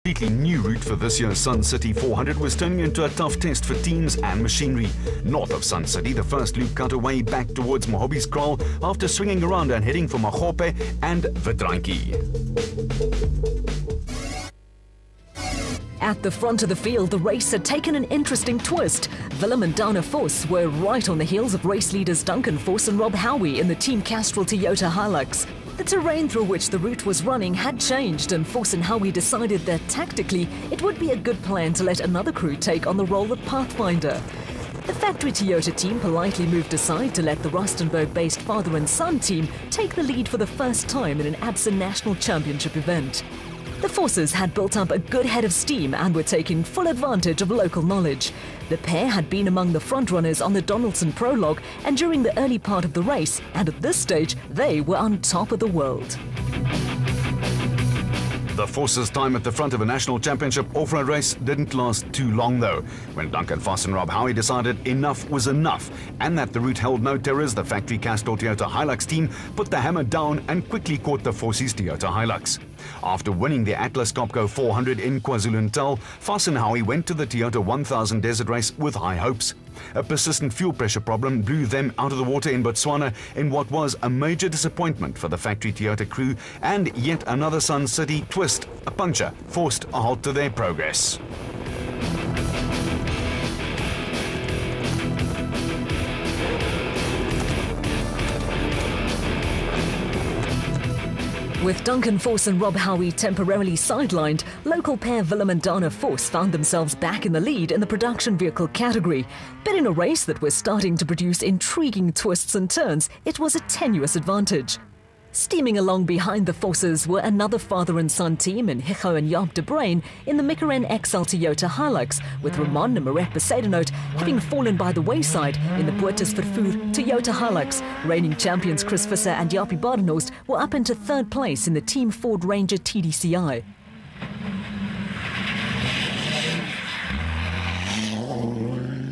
Completely new route for this year's Sun City 400 was turning into a tough test for teams and machinery. North of Sun City, the first loop cut away back towards Mohobiskraal after swinging around and heading for Magope and Vitranki. At the front of the field, the race had taken an interesting twist. Willem and Dana Vos were right on the heels of race leaders Duncan Vos and Rob Howie in the Team Castrol Toyota Hilux. The terrain through which the route was running had changed, and Vos and Howie decided that tactically it would be a good plan to let another crew take on the role of pathfinder. The factory Toyota team politely moved aside to let the Rustenburg-based father and son team take the lead for the first time in an ABSA National Championship event. The Vosses had built up a good head of steam and were taking full advantage of local knowledge. The pair had been among the frontrunners on the Donaldson Prologue and during the early part of the race, and at this stage, they were on top of the world. The Vosses' time at the front of a national championship off-road race didn't last too long though. When Duncan Vos and Rob Howie decided enough was enough and that the route held no terrors, the factory Castrol Toyota Hilux team put the hammer down and quickly caught the Vosses' Toyota Hilux. After winning the Atlas Copco 400 in KwaZulu-Natal, Vos and Howie went to the Toyota 1000 desert race with high hopes. A persistent fuel pressure problem blew them out of the water in Botswana in what was a major disappointment for the factory Toyota crew, and yet another Sun City twist, a puncture, forced a halt to their progress. With Duncan Vos and Rob Howie temporarily sidelined, local pair Willem and Dana Vos found themselves back in the lead in the production vehicle category. But in a race that was starting to produce intriguing twists and turns, it was a tenuous advantage. Steaming along behind the Vosses were another father and son team in Hicho and Jaap de Bruin in the Micaren XL Toyota Hilux, with Ramon and Marek Besaidenout having fallen by the wayside in the Boetes Vervoer Toyota Hilux. Reigning champions Chris Visser and Japie Badenhorst were up into third place in the Team Ford Ranger TDCI.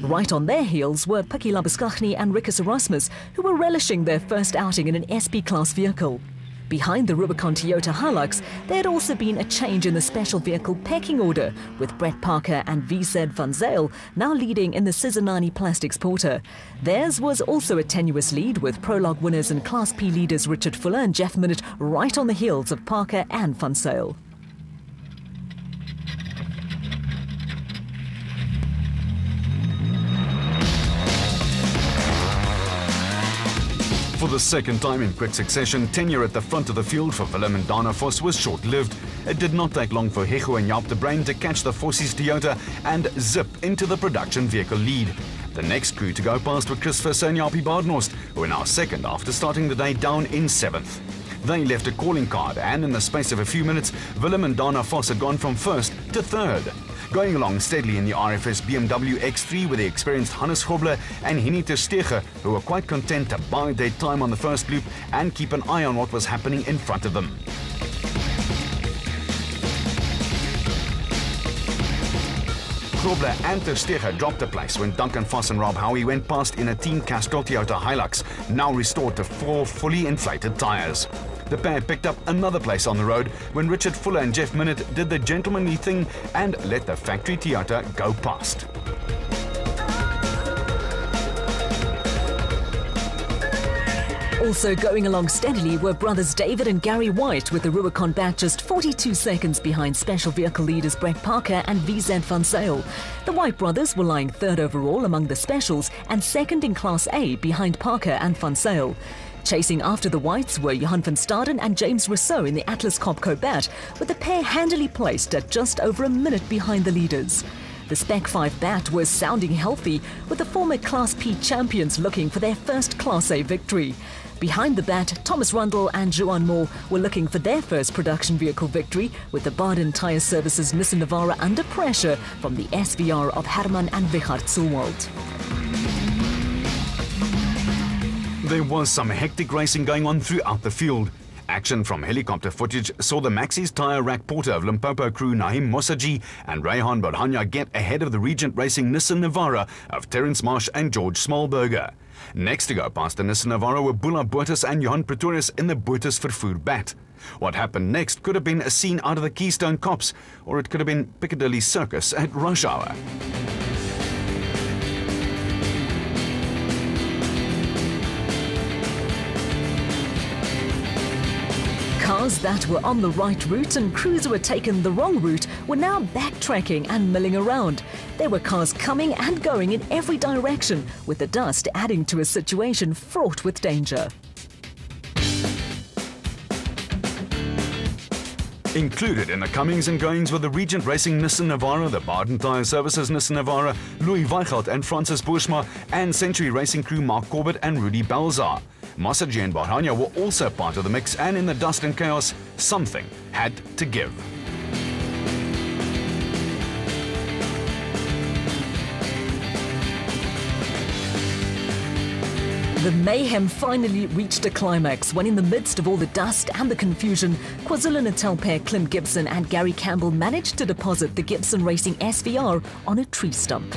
Right on their heels were Pikkie Labuschagne and Rikus Erasmus, who were relishing their first outing in an SP-class vehicle. Behind the Rubicon Toyota Hilux, there had also been a change in the special vehicle pecking order, with Brett Parker and VZ Van Zyl now leading in the Sizanani Plastics Porter. Theirs was also a tenuous lead, with Prologue winners and Class P leaders Richard Fuller and Jeff Minute right on the heels of Parker and Van Zyl. For the second time in quick succession, tenure at the front of the field for Willem and Dana Vos was short-lived. It did not take long for Hicho and Jaap de Bruin to catch the Vosses' Toyota and zip into the production vehicle lead. The next crew to go past were Chris Visser and Japie Badenhorst, who were now second after starting the day down in seventh. They left a calling card, and in the space of a few minutes, Willem and Dana Vos had gone from first to third. Going along steadily in the RFS BMW X3 were the experienced Hannes Grobler and Henny ter Steege, who were quite content to bide their time on the first loop and keep an eye on what was happening in front of them. Grobler and ter Steege dropped a place when Duncan Vos and Rob Howie went past in a Team Castrol Toyota Hilux, now restored to 4 fully inflated tyres. The pair picked up another place on the road when Richard Fuller and Jeff Minute did the gentlemanly thing and let the factory Toyota go past. Also going along steadily were brothers David and Gary White, with the Rubicon back just 42 seconds behind special vehicle leaders Brett Parker and VZ Van Zyl. The White brothers were lying third overall among the specials and second in Class A behind Parker and Van Zyl. Chasing after the Whites were Johan van Staden and James Rousseau in the Atlas Copco Bat, with the pair handily placed at just over a minute behind the leaders. The Spec 5 Bat was sounding healthy, with the former Class P champions looking for their first Class A victory. Behind the Bat, Thomas Rundle and Johan Moore were looking for their first production vehicle victory, with the Baden Tyre Services Nissan Navara under pressure from the SVR of Herman and Wichard Sulwald. There was some hectic racing going on throughout the field. Action from helicopter footage saw the Maxis tyre rack porter of Limpopo crew Naim Mosaji and Rayhan Bodhanya get ahead of the Regent Racing Nissan Navara of Terence Marsh and George Smallberger. Next to go past the Nissan Navara were Bula Boetes and Johan Pretorius in the Boetes Vervoer Bat. What happened next could have been a scene out of the Keystone Cops, or it could have been Piccadilly Circus at rush hour. Cars that were on the right route and crews who had taken the wrong route were now backtracking and milling around. There were cars coming and going in every direction, with the dust adding to a situation fraught with danger. Included in the comings and goings were the Regent Racing Nissan Navara, the Baden Tyre Services Nissan Navara, Louis Weichelt and Francis Bushma, and Century Racing crew Mark Corbett and Rudy Belzar. Massaji and Bahania were also part of the mix, and in the dust and chaos, something had to give. The mayhem finally reached a climax when, in the midst of all the dust and the confusion, KwaZulu-Natal pair Clint Gibson and Gary Campbell managed to deposit the Gibson Racing SVR on a tree stump.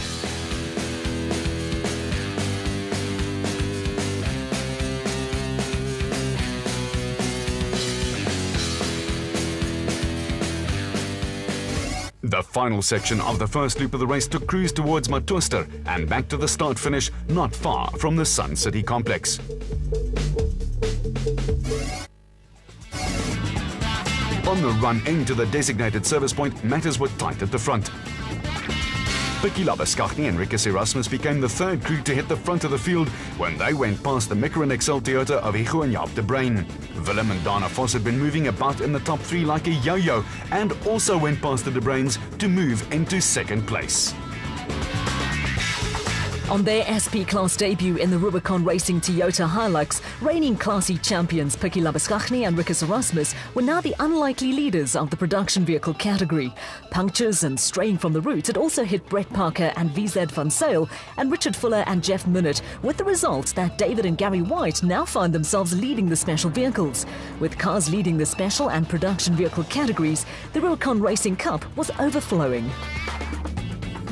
The final section of the first loop of the race took crews towards Matuster and back to the start-finish not far from the Sun City complex. On the run into the designated service point, matters were tight at the front. Picky Labuschagne and Rikus Erasmus became the third crew to hit the front of the field when they went past the Micron Excel Toyota of Hugo and Jaap de Bruin. Willem and Dana Vos had been moving about in the top three like a yo-yo and also went past the de Bruins to move into second place. On their SP-Class debut in the Rubicon Racing Toyota Hilux, reigning Class E champions Picky Labuschagne and Rikus Erasmus were now the unlikely leaders of the production vehicle category. Punctures and straying from the route had also hit Brett Parker and VZ Van Zyl and Richard Fuller and Jeff Minute, with the result that David and Gary White now find themselves leading the special vehicles. With cars leading the special and production vehicle categories, the Rubicon Racing Cup was overflowing.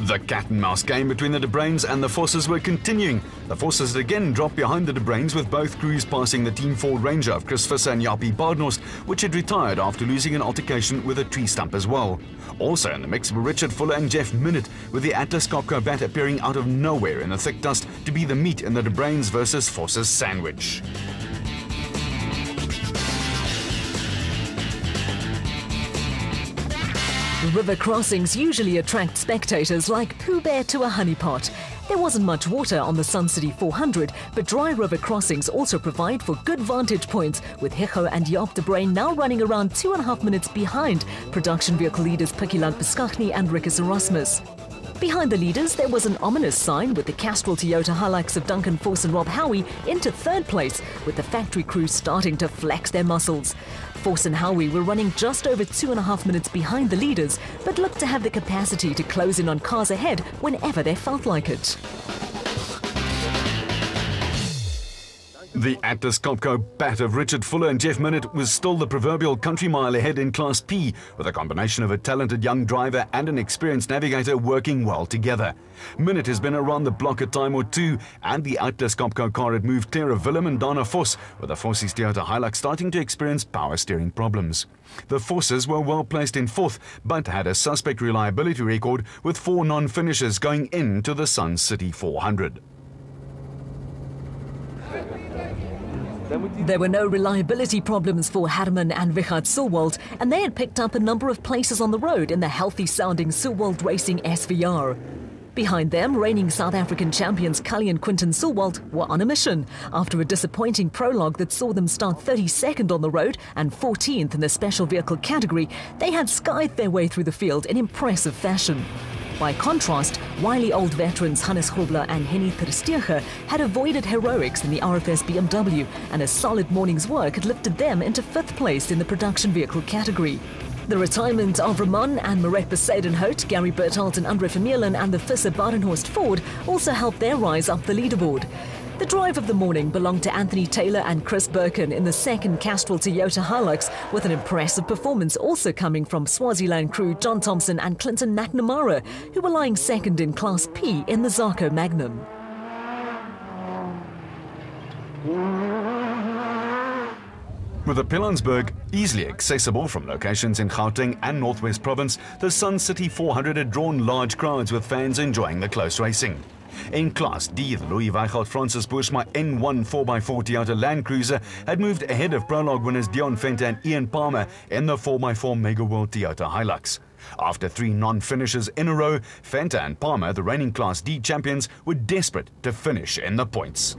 The cat-and-mouse game between the de Bruins and the Vosses were continuing. The Vosses again dropped behind the de Bruins, with both crews passing the Team Ford Ranger of Chris Visser and Jaapie Badenhorst, which had retired after losing an altercation with a tree stump as well. Also in the mix were Richard Fuller and Jeff Minute, with the Atlas Copco bat appearing out of nowhere in the thick dust to be the meat in the de Bruins versus Vosses sandwich. River crossings usually attract spectators like Pooh Bear to a honeypot. There wasn't much water on the Sun City 400, but dry river crossings also provide for good vantage points, with Hugo and Jaap de Bruin now running around 2.5 minutes behind production vehicle leaders Picky Labuschagne and Rikus Erasmus. Behind the leaders, there was an ominous sign with the Castrol Toyota Hilux of Duncan Force and Rob Howie into third place, with the factory crew starting to flex their muscles. Force and Howie were running just over 2.5 minutes behind the leaders, but looked to have the capacity to close in on cars ahead whenever they felt like it. The Atlas Copco bat of Richard Fuller and Jeff Minute was still the proverbial country mile ahead in Class P, with a combination of a talented young driver and an experienced navigator working well together. Minute has been around the block a time or two, and the Atlas Copco car had moved clear of Willem and Dana Vos, with the Vossies Toyota Hilux starting to experience power steering problems. The Vosses were well placed in fourth, but had a suspect reliability record, with 4 non-finishers going into the Sun City 400. There were no reliability problems for Herman and Richard Sulwald, and they had picked up a number of places on the road in the healthy-sounding Sulwald Racing SVR. Behind them, reigning South African champions Cully and Quinton Sulwald were on a mission. After a disappointing prologue that saw them start 32nd on the road and 14th in the special vehicle category, they had skied their way through the field in impressive fashion. By contrast, wily old veterans Hannes Grobler and Henny Terstegen had avoided heroics in the RFS BMW, and a solid morning's work had lifted them into 5th place in the production vehicle category. The retirement of Ramon and Marek Besadenhout, Gary Berthold and Andre Vermeulen and the Visser Badenhorst Ford also helped their rise up the leaderboard. The drive of the morning belonged to Anthony Taylor and Chris Birkin in the second Castrol Toyota Hilux, with an impressive performance also coming from Swaziland crew John Thompson and Clinton McNamara, who were lying second in Class P in the Zarko Magnum. With the Pilanesberg easily accessible from locations in Gauteng and Northwest Province, the Sun City 400 had drawn large crowds with fans enjoying the close racing. In Class D, the Louis Weichelt Francis Bushma N1 4x4 Toyota Land Cruiser had moved ahead of prologue winners Dion Venter and Ian Palmer in the 4x4 Mega World Toyota Hilux. After 3 non-finishes in a row, Venter and Palmer, the reigning Class D champions, were desperate to finish in the points.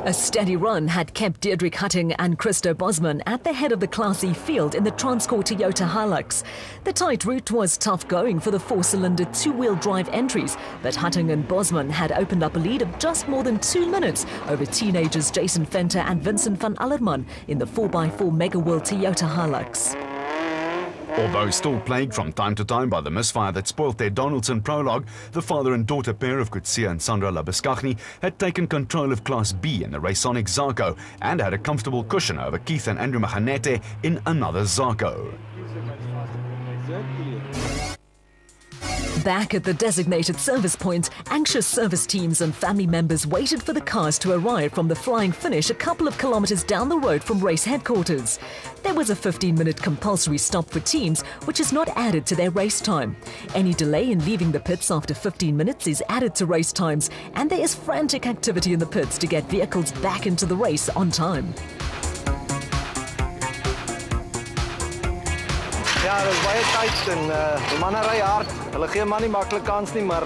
A steady run had kept Deirdre Hutting and Christo Bosman at the head of the Class E field in the Transcore Toyota Hilux. The tight route was tough going for the 4-cylinder 2-wheel drive entries, but Hutting and Bosman had opened up a lead of just more than 2 minutes over teenagers Jason Venter and Vincent van Allerman in the 4x4 Mega World Toyota Hilux. Although still plagued from time to time by the misfire that spoilt their Donaldson prologue, the father and daughter pair of Kutsia and Sandra Labuschagne had taken control of Class B in the Raysonic Zarko and had a comfortable cushion over Keith and Andrew Maganete in another Zarko. Back at the designated service point, anxious service teams and family members waited for the cars to arrive from the flying finish a couple of kilometers down the road from race headquarters. There was a 15-minute compulsory stop for teams, which is not added to their race time. Any delay in leaving the pits after 15 minutes is added to race times, and there is frantic activity in the pits to get vehicles back into the race on time. Ja, dat is baie tyd en die manne ry hard. Hulle gee maar nie maklik kans nie, maar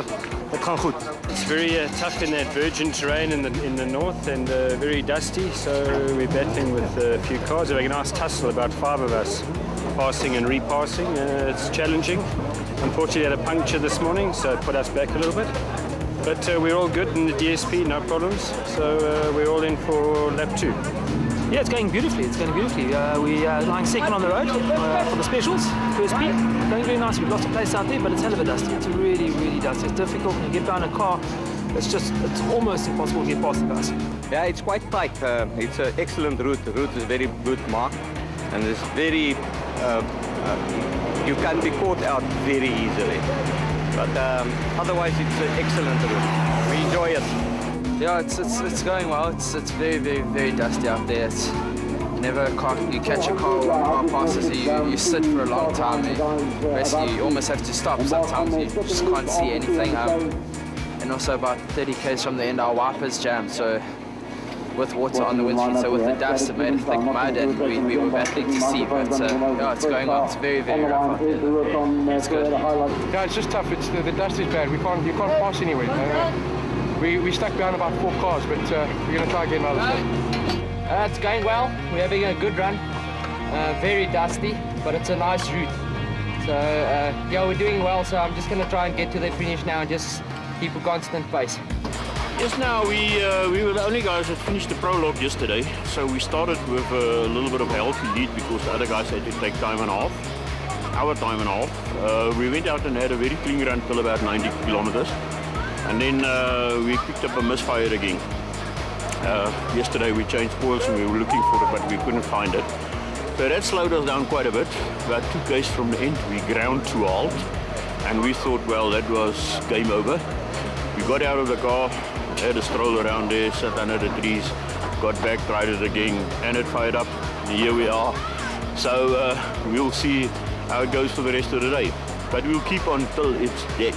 dit gaan goed. It's very tough in that virgin terrain in the north and very dusty, so we're battling with a few cars. We have a nice tussle, about 5 of us, passing and repassing. It's challenging. Unfortunately, I had a puncture this morning, so it put us back a little bit. But we're all good in the DSP, no problems. So we're all in for lap 2. Yeah, it's going beautifully. It's going beautifully. We are lying second on the road for the specials, first peak. Going very nice. We've lost a place out there, but it's hell of a dusty. It's really, really dusty. It's difficult when you get behind a car. It's almost impossible to get past the guys. Yeah, it's quite tight. It's an excellent route. The route is very good marked, and it's very. You can be caught out very easily. But otherwise, it's an excellent route. We enjoy it. Yeah, it's going well. It's very, very, very dusty out there. It's never you catch a car passes you sit for a long time. Basically, you almost have to stop. Sometimes you just can't see anything. And also about 30 k's from the end, our wipers jammed. So with water on the windscreen, so with the dust, it made it thick mud, and we were battling to see. But yeah, it's going well. It's very, very rough out there. It's good. Yeah, it's just tough. The dust is bad. You can't pass anywhere. We stuck behind about 4 cars, but we're going to try again another step. It's going well. We're having a good run. Very dusty, but it's a nice route. So yeah, we're doing well. So I'm just going to try and get to the finish now and just keep a constant pace. Yes, now we were the only guys that finished the prologue yesterday. So we started with a little bit of a healthy lead because the other guys had to take time and a half, our time and a half. We went out and had a very clean run till about 90 kilometers. And then we picked up a misfire again. Yesterday we changed coils and we were looking for it, but we couldn't find it. So that slowed us down quite a bit. About 2 k's from the end, we ground to halt. And we thought, well, that was game over. We got out of the car, had a stroll around there, sat under the trees, got back, tried it again, and it fired up. And here we are. So we'll see how it goes for the rest of the day. But we'll keep on till it's dead.